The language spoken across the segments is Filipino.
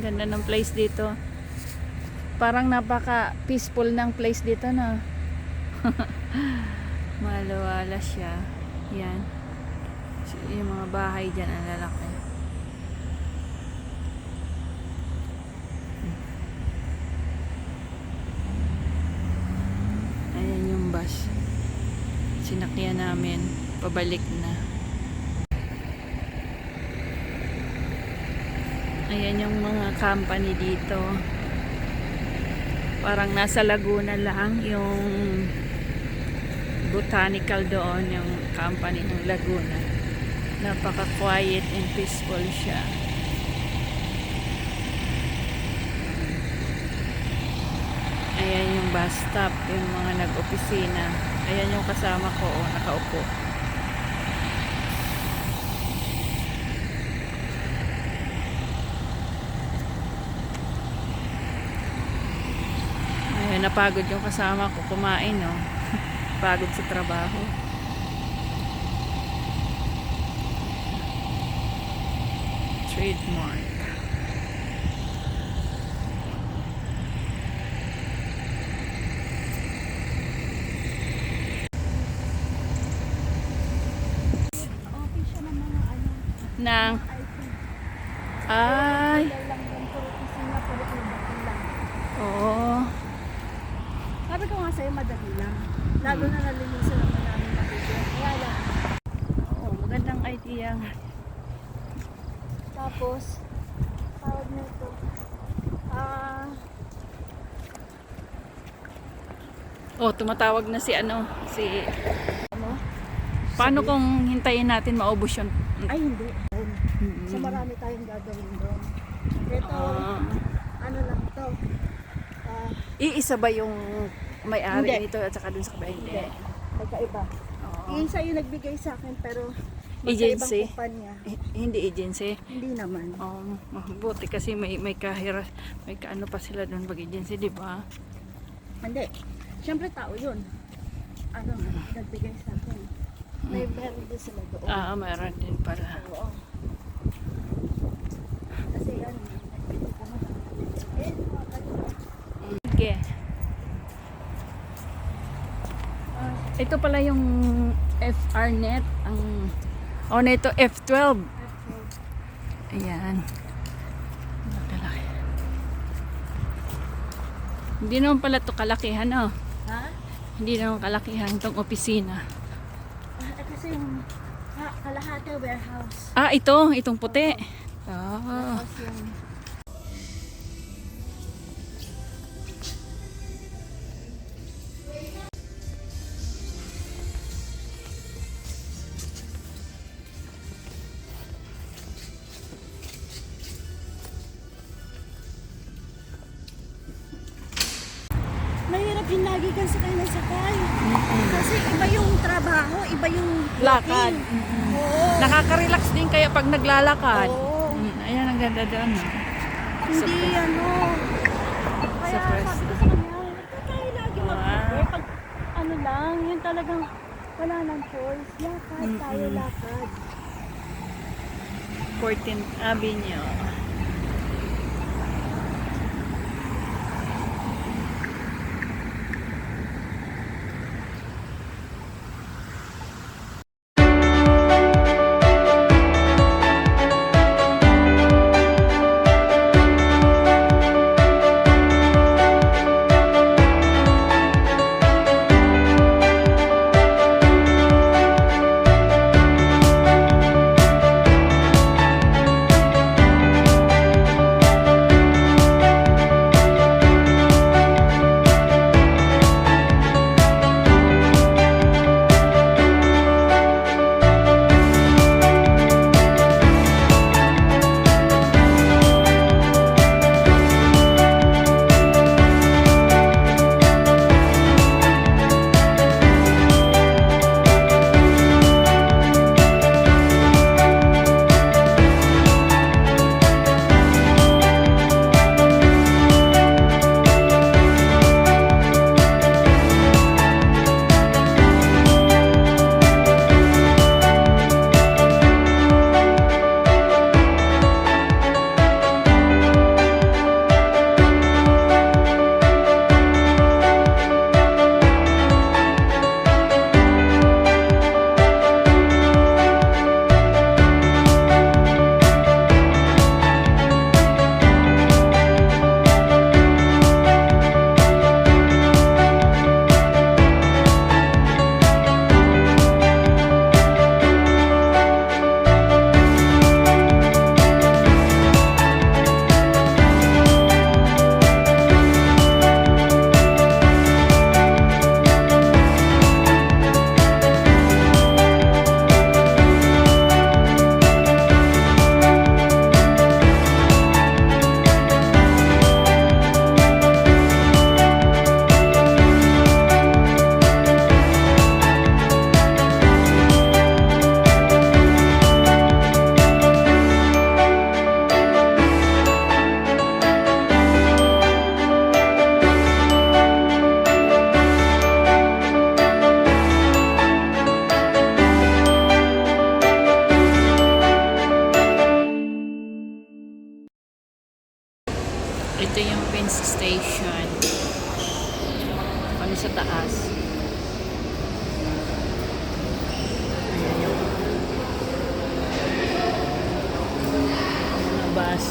Ganda ng place dito. Parang napaka peaceful ng place dito na. Malawala siya. Yan. Yung mga bahay dyan ang lalaki. Ayan yung bus. Sinakyan namin. Pabalik na. Ayan yung mga company dito. Parang nasa Laguna lang yung botanical doon, yung company ng Laguna. Napaka quiet and peaceful siya. Ayan yung bus stop, yung mga nag-opisina. Ayan yung kasama ko, nakaupo. Ayan, napagod yung kasama ko kumain, no? Pagod sa trabaho. Trademark. Okay siya ng mga ano. Nang ay, oo. Sabi ko nga sa'yo, madali lang. Lalo na nalinisan naman namin mabigyan. Kaya lang. Oo, magandang idea nga. Tapos, tawag na ito. Oh, tumatawag na si ano. Ano? Paano kung hintayin natin maubos yun? Ay, hindi. Mm-mm. So, marami tayong gagawin doon. Ito, Ah. ano lang to. Iisa ba yung may-ari Hindi. nito at saka dun sa kabay? Hindi. Magkaiba. Oo. Yung sa'yo nagbigay sa akin, pero Agency? magkaibang kumpanya. Hindi agency. Hindi naman. Buti kasi may kahira, may kaano pa sila doon pag agency, di ba? Hindi. Siyempre tao yun. Ano, nagbigay sa akin. May meron din sila doon. Mayroon din pala. Oo. Kasi yan, nagbigay ko naman. Mga ganun. Okay. Ito pala yung FRnet, ang nito F12. Ayan. Nakalaki. Hindi naman pala ito kalakihan, oh. Ha? Hindi naman kalakihan itong opisina. Kasi yung kalahati warehouse. Itong puti. Warehouse yung mahirap yung lagi kang sakay na sakay. Kasi iba yung trabaho, iba yung Lakad. walking. Oo. Nakaka-relax din kaya pag naglalakad. Oo. Ayan, ang ganda doon. Hindi ano. Kaya Surprise. sabi ko sa kanya, "Ikaw tayo lagi Wow. mag-prepare." Pag ano lang, yun talagang wala nang choice. Lakad tayo, lakad. 14th Avenue. Ito yung Pins Station. Kami sa taas. Ayan yung mga bus.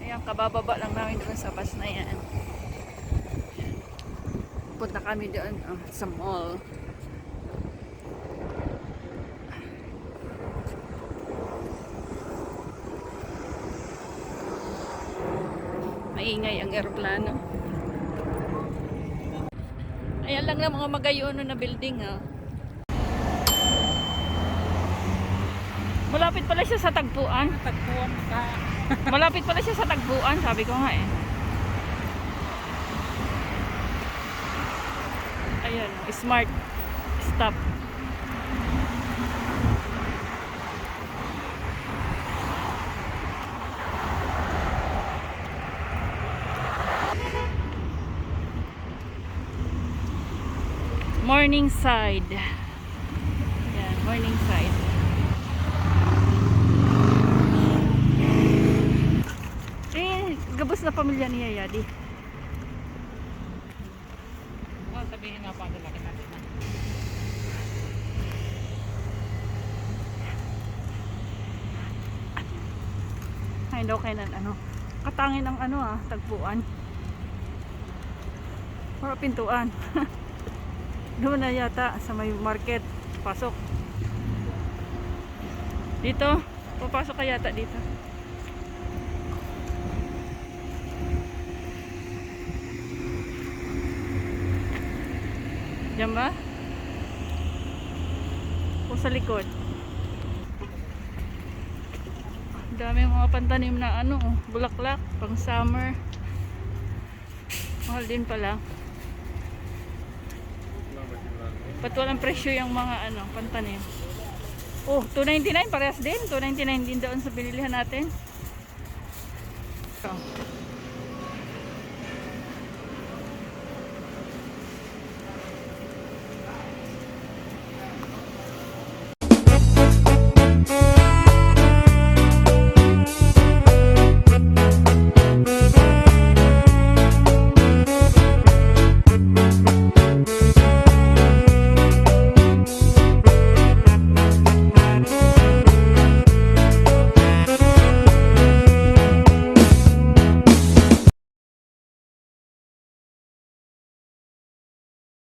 Ayan, kabababa lang namin doon sa bus na yan. Punta kami doon sa mall. Maingay ang eroplano. Ayan lang na mga magayono na building ha. Malapit pala siya sa tagpuan. Tagpuan ka. Malapit pala siya sa tagpuan, sabi ko nga eh. Ayan, smart stop. Morningside. Ayan, Morningside. Gabos na pamilya ni Yayadi. Sabihin nga pa ang lalaki natin. Ay, daw kailan katangin ng tagpuan. Para pintuan. Doon na yata sa may market. Pasok. Dito. Papasok ka yata dito. Diyan ba? O sa likod? Dami mga pantanim na bulaklak, pang summer. Mahal din pala. Ba't walang presyo yung mga pantanim? Oh, $2.99 parehas din. $2.99 din doon sa binilihan natin. So,